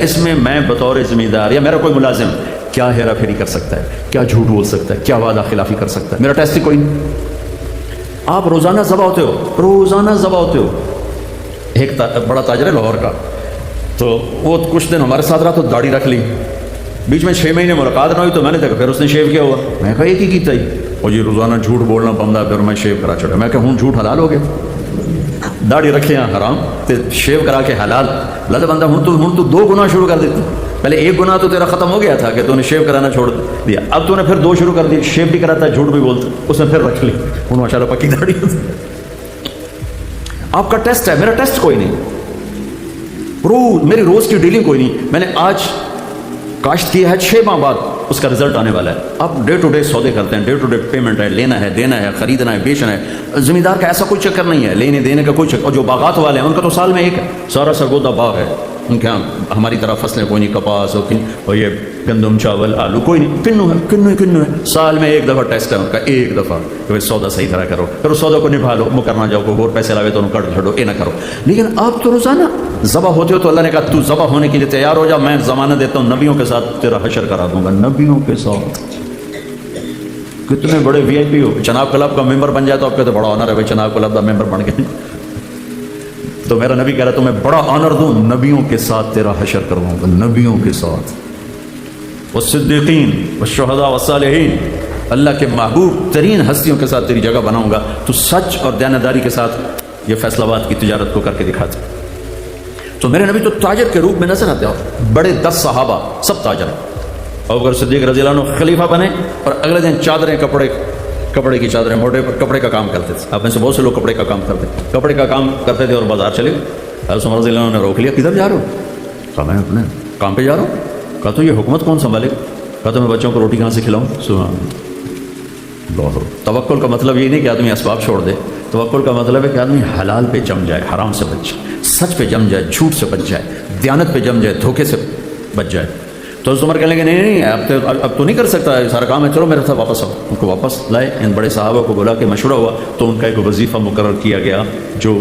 اس میں میں بطور ذمہ دار یا میرا کوئی ملازم کیا ہیرا پھیری کر سکتا ہے، کیا جھوٹ بول سکتا ہے، کیا وعدہ خلافی کر سکتا ہے؟ میرا ٹیسٹ ہی کوئی نہیں۔ آپ روزانہ ذبح ہوتے ہو، روزانہ ذبح ہوتے ہو۔ ایک بڑا تاجر ہے لاہور کا، تو وہ کچھ دن ہمارے ساتھ رہا تو داڑھی رکھ لی، بیچ میں 6 مہینے ملاقات نہ ہوئی تو میں نے دیکھا پھر اس نے شیو کیا ہوا۔ میں کہا یہ کی کیتا ہی؟ اور یہ روزانہ جھوٹ بولنا بندہ، پھر میں شیو کرا چڑھا۔ میں کہا ہوں جھوٹ حلال ہو گیا، داڑھی رکھے ہیں حرام تے شیو کرا کے حلال۔ اللہ بندہ ہوں تو 2 گناہ شروع کر دیتا۔ پہلے 1 گناہ تو تیرا ختم ہو گیا تھا کہ تو نے شیو کرانا چھوڑ دیا، اب تو نے پھر 2 شروع کر دی، شیو بھی کراتا ہے، جھوٹ بھی بولتا، اس نے پھر رکھ لی، ہوں ماشاءاللہ پکی داڑھی۔ آپ کا ٹیسٹ ہے، میرا ٹیسٹ کوئی نہیں، میری روز کی ڈیلنگ کوئی نہیں۔ میں نے آج کاشت کی ہے، 6 ماہ بعد اس کا رزلٹ آنے والا ہے۔ اب ڈے ٹو ڈے سودے کرتے ہیں، ڈے ٹو ڈے پیمنٹ ہے، لینا ہے، دینا ہے، خریدنا ہے، بیچنا ہے۔ زمیندار کا ایسا کوئی چکر نہیں ہے، لینے دینے کا کوئی چکر۔ اور جو باغات والے ہیں ان کا تو سال میں ایک ہے، سارا سرگودا باغ ہے ان کے یہاں۔ ہماری طرح فصلیں کوئی نہیں، کپاس اور یہ گندم، چاول، آلو کوئی نہیں، کنو ہے، کنو ہے۔ سال میں 1 دفعہ ٹیسٹ ہے ان کا، 1 دفعہ کہ بھائی سودا صحیح طرح کرو، پھر اس سودا کو نبھا لو، مکرنا جاؤ، کوئی اور پیسے لاوے تو انہوں کٹ چھوڑو، یہ نہ کرو۔ لیکن آپ تو روزانہ ذبح ہوتے ہو تو اللہ نے کہا تو ذبح ہونے کے لیے تیار ہو جا، میں ضمانت دیتا ہوں نبیوں کے ساتھ تیرا حشر کرا دوں گا، نبیوں کے ساتھ۔ کتنے بڑے وی آئی پی ہو، چناب کلب کا ممبر بن جائے تو آپ کہتے بڑا آنر ہے بھائی چناب کلب کا ممبر بن گئے، تو میرا نبی کہہ رہا تو میں بڑا آنر دوں، نبیوں کے ساتھ تیرا حشر کرواؤں گا، نبیوں کے ساتھ، والصدیقین والشہداء والصالحین، اللہ کے محبوب ترین ہستیوں کے ساتھ تیری جگہ بناؤں گا۔ تو سچ اور دیانتداری کے ساتھ یہ فیصلہ آباد کی تجارت کو کر کے دکھاتے۔ تو میرے نبی تو تاجر کے روپ میں نظر آتے ہیں، بڑے 10 صحابہ سب تاجر ہیں۔ ابوبکر صدیق رضی اللہ عنہ خلیفہ بنے اور اگلے دن چادریں، کپڑے کی چادریں، موٹے کپڑے کا کام کرتے تھے۔ آپ میں سے بہت سے لوگ کپڑے کا کام کرتے تھے اور بازار چلے گئے۔ حضرت عمر رضی اللہ عنہ نے روک لیا، کدھر جا رہے ہو؟ کہا میں اپنے کام پہ جا رہا ہوں۔ کہا تو یہ حکومت کون سنبھالے گا؟ کہا تو میں بچوں کو روٹی کہاں سے کھلاؤں؟ سبحان اللہ۔ توکل کا مطلب یہ نہیں کہ آدمی اسباب چھوڑ دے، توکل کا مطلب ہے کہ آدمی حلال پہ جم جائے، حرام سے بچ جائے، سچ پہ جم جائے، جھوٹ سے بچ جائے، دیانت پہ جم جائے، دھوکے سے بچ جائے۔ تو عمر کہنے لگے نہیں اب تو نہیں کر سکتا سارا کام ہے، چلو میرے ساتھ واپس آؤ۔ ان کو واپس لائے، ان بڑے صحابہ کو بلا کے مشورہ ہوا تو ان کا ایک وظیفہ مقرر کیا گیا جو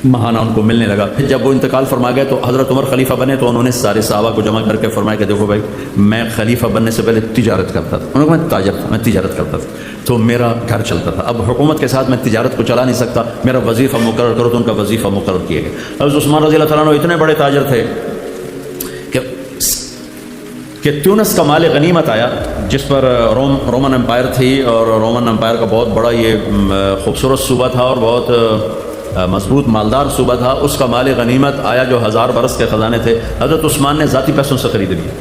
ماہانہ ان کو ملنے لگا۔ پھر جب وہ انتقال فرما گئے تو حضرت عمر خلیفہ بنے تو انہوں نے سارے صحابہ کو جمع کر کے فرمایا کہ دیکھو بھائی میں خلیفہ بننے سے پہلے تجارت کرتا تھا، انہوں نے میں تاجر تھا، میں تجارت کرتا تھا تو میرا گھر چلتا تھا، اب حکومت کے ساتھ میں تجارت کو چلا نہیں سکتا، میرا وظیفہ مقرر کرو، تو ان کا وظیفہ مقرر کیا گیا۔ حضرت عثمان رضی اللہ تعالیٰ عنہ اتنے بڑے تاجر تھے کہ تیونس کا مال غنیمت آیا جس پر رومن امپائر تھی، اور رومن امپائر کا بہت بڑا یہ خوبصورت صوبہ تھا اور بہت مضبوط مالدار صوبہ تھا، اس کا مال غنیمت آیا جو 1000 برس کے خزانے تھے، حضرت عثمان نے ذاتی پیسوں سے خرید لیا۔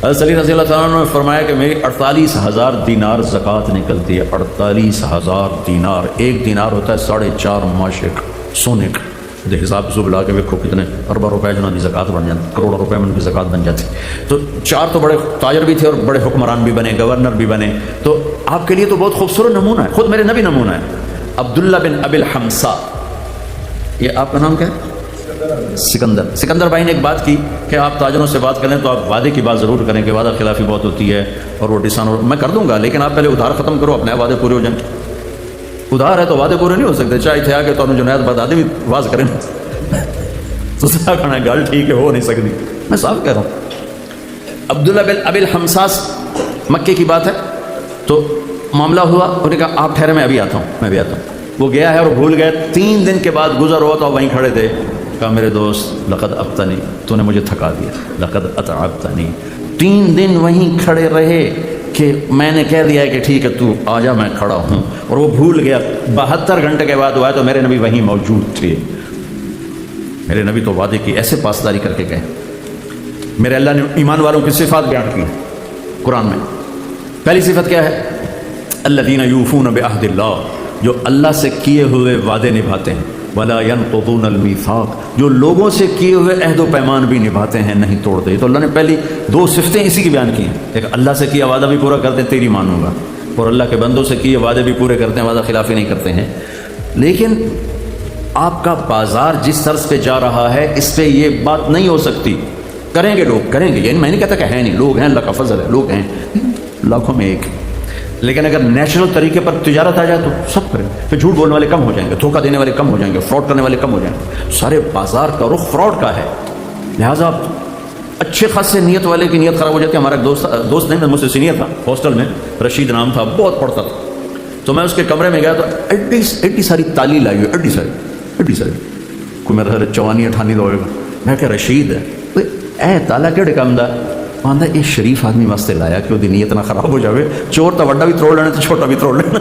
حضرت علی رضی اللہ تعالیٰ عنہ نے فرمایا کہ میری 48,000 دینار زکوٰۃ نکلتی ہے، 48,000 دینار، 1 دینار ہوتا ہے 4.5 ماشق سونے کا، حساب سے لا کے دیکھو کتنے اربوں روپے جو کی زکوٰۃ بن جاتی، کروڑوں روپے میں ان کی زکوٰۃ بن جاتی۔ تو 4 تو بڑے تاجر بھی تھے اور بڑے حکمران بھی بنے، گورنر بھی بنے۔ تو آپ کے لیے تو بہت خوبصورت نمونہ ہے، خود میرے نبی نمونہ ہے۔ عبداللہ بن ابی الحمصا، یہ آپ کا نام کیا ہے؟ سکندر بھائی نے ایک بات کی کہ آپ تاجروں سے بات کریں تو آپ وعدے کی بات ضرور کریں کہ وعدہ خلافی بہت ہوتی ہے اور وہ ڈسان، میں کر دوں گا لیکن آپ پہلے ادھار ختم کرو، اپنے وعدے پورے ہو جائیں۔ ادھار ہے تو وعدے پورے نہیں ہو سکتے، چاہے تھے آگے تو انہوں جنید بتا دے بھی واز کریں تو کہنا ہے گال ٹھیک ہے، ہو نہیں سکتی، میں صاف کہہ رہا ہوں۔ عبداللہ بن ابی الحمصا مکے کی بات ہے، تو معاملہ ہوا، انہوں نے کہا آپ ٹھہرے میں ابھی آتا ہوں۔ وہ گیا ہے اور بھول گئے، 3 دن کے بعد گزر ہوا تو وہیں کھڑے تھے، کہا میرے دوست لقد ابتنی، تو نے مجھے تھکا دیا، لقد اتعبتنی۔ 3 دن وہیں کھڑے رہے کہ میں نے کہہ دیا ہے کہ ٹھیک ہے تو آ جا، میں کھڑا ہوں، اور وہ بھول گیا۔ 72 گھنٹے کے بعد ہوا تو میرے نبی وہیں موجود تھے۔ میرے نبی تو وعدے کی ایسے پاسداری کر کے گئے۔ میرے اللہ نے ایمان والوں کی صفات بیان کی قرآن میں۔ پہلی صفت کیا ہے؟ الذین یوفون بعہد اللہ، جو اللہ سے کیے ہوئے وعدے نبھاتے ہیں۔ ولا ينقضون المیثاق، جو لوگوں سے کیے ہوئے عہد و پیمان بھی نبھاتے ہیں نہیں توڑتے۔ تو اللہ نے پہلی دو صفتیں اسی کی بیان کی ہیں، ایک اللہ سے کیا وعدہ بھی پورا کرتے ہیں تیری مانوں گا، اور اللہ کے بندوں سے کیے وعدے بھی پورے کرتے ہیں، وعدہ خلافی نہیں کرتے ہیں۔ لیکن آپ کا بازار جس طرز پہ جا رہا ہے اس پہ یہ بات نہیں ہو سکتی، کریں گے لوگ، کریں گے، یعنی میں نہیں کہتا کہ ہے نہیں، لوگ ہیں، اللہ کا فضل ہے، لوگ ہیں لاکھوں میں ایک، لیکن اگر نیچرل طریقے پر تجارت آ جائے تو سب کریں، پھر جھوٹ بولنے والے کم ہو جائیں گے، دھوکہ دینے والے کم ہو جائیں گے، فراڈ کرنے والے کم ہو جائیں گے، سارے بازار کا رخ فراڈ کا ہے، لہٰذا اچھے خاصے نیت والے کی نیت خراب ہو جاتی ہے۔ ہمارا ایک دوست نہیں، مجھ سے سینئر تھا ہاسٹل میں، رشید نام تھا، بہت پڑھتا تھا، تو میں اس کے کمرے میں گیا تو ایڈی ساری تالی لائی ہوئی، ایڈی ساری کوئی میرا 54-58 دا ہوئے گا، میں کہ رشید ہے اے تالا کہڑے کام دا؟ آندا یہ شریف آدمی واسطے لایا کہ وہ نیت نہ خراب ہو جاوے، چور تو وڈا بھی توڑ لینا تو چھوٹا بھی توڑ لینا،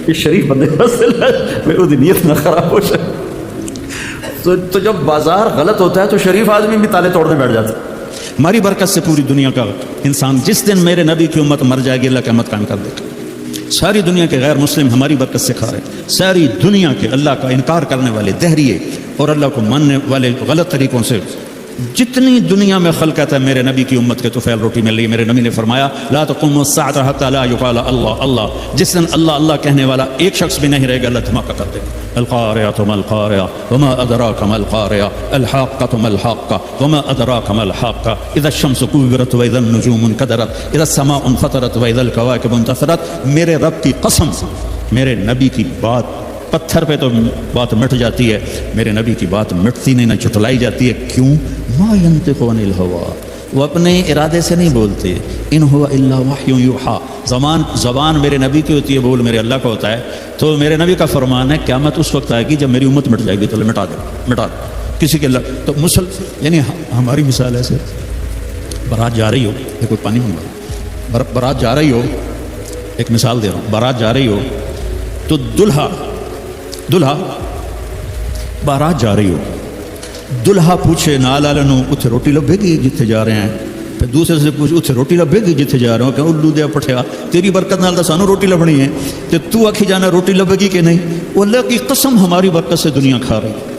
یہ شریف بندے واسطے لایا وہ نیت نہ خراب ہو جائے۔ تو جب بازار غلط ہوتا ہے تو شریف آدمی بھی تالے توڑنے بیٹھ جاتا ہے۔ ہماری برکت سے پوری دنیا کا انسان، جس دن میرے نبی کی امت مر جائے گی اللہ قیامت قائم کر دے گا۔ ساری دنیا کے غیر مسلم ہماری برکت سے کھا رہے ہیں، ساری دنیا کے اللہ کا انکار کرنے والے دہریے اور اللہ کو ماننے والے غلط طریقوں سے جتنی دنیا میں خلقت ہے میرے نبی کی امت کے طفیل روٹی مل رہی ہے۔ میرے نبی نے فرمایا لا تقوم الساعة حتى لا يقال اللہ اللہ، جس دن اللہ اللہ کہنے والا ایک شخص بھی نہیں رہے گا اللہ دھماکہ کر دے گا۔ القارعة ما القارعة وما أدراك ما القارعة الحاقة ما الحاقة وما أدراك ما الحاقة إذا الشمس كورت وإذا النجوم انكدرت إذا السماء انفطرت وإذا الكواكب انتثرت۔ میرے رب کی قسم، میرے نبی کی بات پتھر پہ تو بات مٹ جاتی ہے، میرے نبی کی بات مٹتی نہیں، نہ چٹلائی جاتی ہے۔ کیوں؟ ما ينطق عن الهوى، وہ اپنے ارادے سے نہیں بولتے، ان هو الا وحی یوحى، زبان میرے نبی کی ہوتی ہے، بول میرے اللہ کا ہوتا ہے۔ تو میرے نبی کا فرمان ہے قیامت اس وقت آئے گی جب میری امت مٹ جائے گی، تو مٹا دے کسی کے اللہ۔ تو یعنی ہماری مثال ایسے بارات جا رہی ہو، یہ کوئی پانی منگوا، بارات جا رہی ہو، ایک مثال دے رہا ہوں، بارات جا رہی ہو تو دلہا بارات جا رہی ہو، دلہا پوچھے نال والوں اتنے روٹی لبے گی جتھے جا رہے ہیں، پھر دوسرے سے پوچھے اتنے روٹی لبے گی جتھے جا رہے ہو، کہ الو دیا پٹھیا تیری برکت نال تو سانو روٹی لبنی ہے، تو تو آکھی جانا روٹی لبے گی کہ نہیں؟ وہ اللہ کی قسم ہماری برکت سے دنیا کھا رہی ہے۔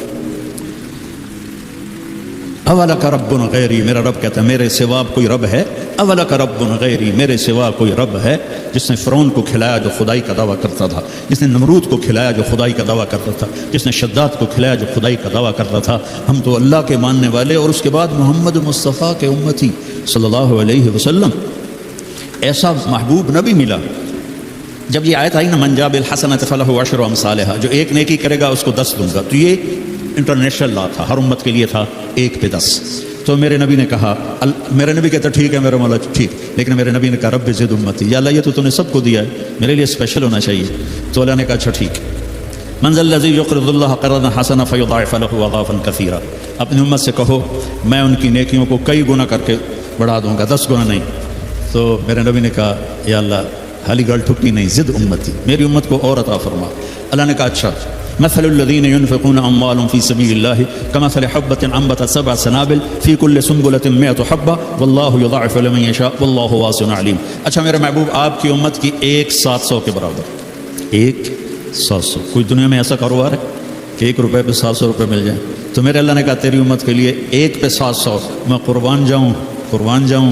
اولک رب غیری، میرا رب کہتا ہے میرے سوا کوئی رب ہے؟ اولک رب غیری، میرے سوا کوئی رب ہے؟ جس نے فرعون کو کھلایا جو خدائی کا دعویٰ کرتا تھا، جس نے نمرود کو کھلایا جو خدائی کا دعویٰ کرتا تھا، جس نے شداد کو کھلایا جو خدائی کا دعویٰ کرتا تھا۔ ہم تو اللہ کے ماننے والے اور اس کے بعد محمد مصطفیٰ کے امتی صلی اللہ علیہ وسلم، ایسا محبوب نبی ملا۔ جب یہ آیت آئی نا من جاء بالحسنۃ فلہ عشر امثالھا، جو ایک نیکی کرے گا اس کو 10 دوں گا، تو یہ انٹرنیشنل لا تھا، ہر امت کے لیے تھا 1 پہ 10۔ تو میرے نبی نے کہا، میرے نبی کہتا ٹھیک ہے میرا مولا ٹھیک، لیکن میرے نبی نے کہا رب زد امتی، یا اللہ یہ تو نے سب کو دیا ہے، میرے لیے اسپیشل ہونا چاہیے۔ تو اللہ نے کہا اچھا ٹھیک، من ذا الذی یقرض اللہ قرضا حسنا فیضاعف له اضعافا کثیرا، اپنی امت سے کہو میں ان کی نیکیوں کو کئی گنا کر کے بڑھا دوں گا، 10 گنا نہیں۔ تو میرے نبی نے کہا یا اللہ حالی گل ٹھکتی نہیں، زد امتی، میری امت کو اور عطا فرما۔ اللہ نے کہا اچھا، مثل الذين ينفقون اموالهم في سبيل الله كمثل حبة انبتت 7 سنابل في كل سنبلة 100 حبة والله يضاعف لمن يشاء والله واسع عليم۔ اچھا میرے محبوب آپ کی امت کی 1/700 کے برابر، 1/700، کوئی دنیا میں ایسا کاروبار ہے کہ 1 روپے پہ 700 روپے مل جائیں؟ تو میرے اللہ نے کہا تیری امت کے لیے 1 پہ 700، میں قربان جاؤں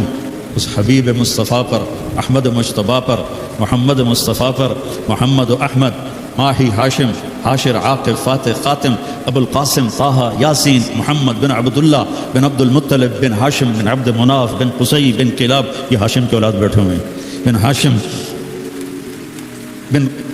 اس حبیب مصطفیٰ پر، احمد مجتبیٰ پر، محمد مصطفیٰ پر، محمد و احمد، ماہی ہاشم حاشر عاقب فاتح خاتم ابو القاسم طہ یاسین محمد بن عبداللہ بن عبد المطلب بن ہاشم بن عبد مناف بن قصی بن کلاب، یہ ہاشم کے اولاد بیٹھے ہوئے ہیں، بن ہاشم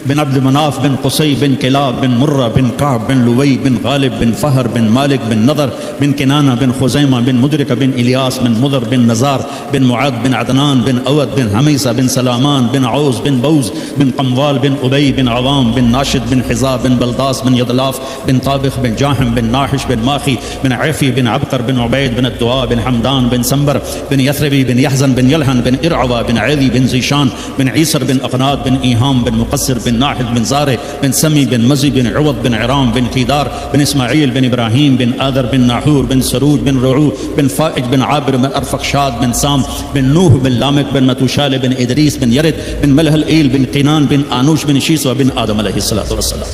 بن عبد مناف بن قصی بن کلاب بن مرہ بن کعب بن لوی بن غالب بن فہر بن مالک بن نضر بن کنانہ بن خزیمہ بن مدرکہ بن الیاس بن مضر بن نزار بن معد بن عدنان بن اود بن حمیسہ بن سلامان بن عوز بن بوز بن قموال بن ابی بن عوام بن ناشد بن حزا بن بلداس بن یدلاف بن طابخ بن جاہم بن ناحش بن ماخی بن عیفی بن عبقر بن عبید بن الدعاء بن حمدان بن سنبر بن یثربی بن یحزن بن یلحن بن ارعوہ بن عیلی بن زیشان بن عیسر بن اقناد بن ایہام بن مقصر بن ناحد بن زارع بن سمی بن مزی بن عوض بن عرام بن کیدار بن اسماعیل بن ابراہیم بن آدر بن ناحور بن سرود بن رعو بن فائج بن عابر بن ارفخشاد بن سام بن نوح بن لامک بن متوشال بن ادریس بن یرد بن ملح الایل بن قینان بن آنوش بن شیسوہ بن آدم علیہ الصلوۃ والسلام۔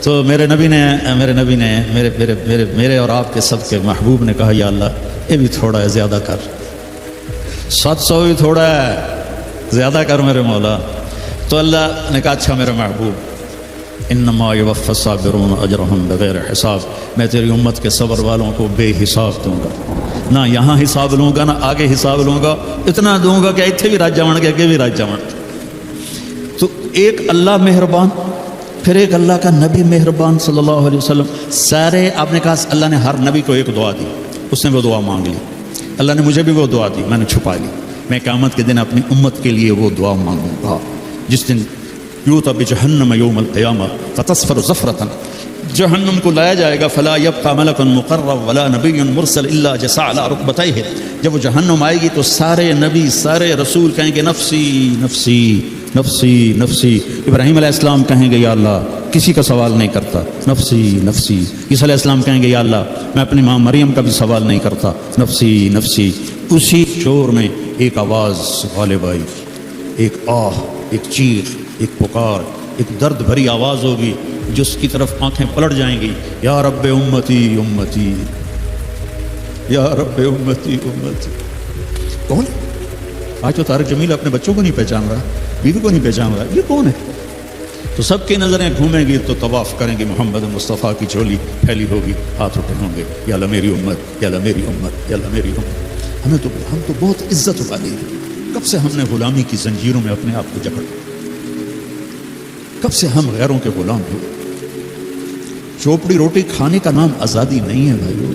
تو میرے نبی نے میرے اور آپ کے سب کے محبوب نے کہا یا اللہ یہ بھی تھوڑا ہے زیادہ کر، 700 بھی تھوڑا ہے زیادہ کر میرے مولا۔ تو اللہ نے کہا اچھا میرے محبوب انما یوفی الصابرون اجرہم بغیر حساب، میں تیری امت کے صبر والوں کو بے حساب دوں گا، نہ یہاں حساب لوں گا نہ آگے حساب لوں گا، اتنا دوں گا کہ اتنے بھی راج جاون گے اگے بھی راج جاون۔ تو ایک اللہ مہربان، پھر ایک اللہ کا نبی مہربان صلی اللہ علیہ وسلم، سارے آپ نے کہا اللہ نے ہر نبی کو ایک دعا دی، اس نے وہ دعا مانگ لی، اللہ نے مجھے بھی وہ دعا دی، میں نے چھپا لی، میں قیامت کے دن اپنی امت کے لیے وہ دعا مانگوں گا، جس دن یوتی بجہنم یوم القیامہ فتصفر زفرۃ، جہنم کو لایا جائے گا، فلا یبقى ملک مقرب ولا نبی مرسل الا جثا علی رکبتیہ، جب وہ جہنم آئے گی تو سارے نبی سارے رسول کہیں گے نفسی نفسی نفسی نفسی، ابراہیم علیہ السلام کہیں گے یا اللہ کسی کا سوال نہیں کرتا، نفسی نفسی، عیسیٰ علیہ السلام کہیں گے یا اللہ میں اپنی ماں مریم کا بھی سوال نہیں کرتا، نفسی نفسی۔ اسی شور میں ایک آواز غالب آئی، ایک آہ، ایک چیخ، ایک پکار، ایک درد بھری آواز ہوگی جس کی طرف آنکھیں پلٹ جائیں گی، یا رب امتی امتی، یا رب امتی امتی۔ کون؟ آج تو طارق جمیل اپنے بچوں کو نہیں پہچان رہا، بیوی کو نہیں پہچان رہا، یہ کون ہے؟ تو سب کی نظریں گھومیں گی تو طواف کریں گے، محمد مصطفیٰ کی چولی پھیلی ہوگی، ہاتھ اٹھے ہوں گے، یا اللہ میری امت، یا اللہ میری امت، یا اللہ میری امت۔ ہم تو بہت عزت اٹھا لی، کب سے ہم نے غلامی کی زنجیروں میں اپنے آپ کو جکڑ، کب سے ہم غیروں کے غلام ہوئے۔ چوپڑی روٹی کھانے کا نام آزادی نہیں ہے بھائیو،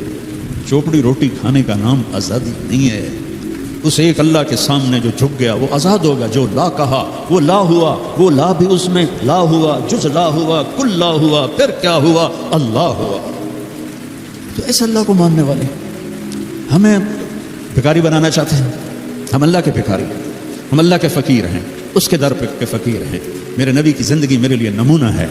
چوپڑی روٹی کھانے کا نام آزادی نہیں ہے۔ اس ایک اللہ کے سامنے جو جھک گیا وہ آزاد ہوگا، جو لا کہا وہ لا ہوا، وہ لا بھی اس میں لا ہوا، جز لا ہوا، کل لا ہوا، پھر کیا ہوا؟ اللہ ہوا۔ تو ایسے اللہ کو ماننے والے ہمیں بھکاری بنانا چاہتے ہیں؟ ہم اللہ کے بھکاری ہیں، ہم اللہ کے فقیر ہیں، اس کے در پہ کے فقیر ہیں۔ میرے نبی کی زندگی میرے لیے نمونہ ہے۔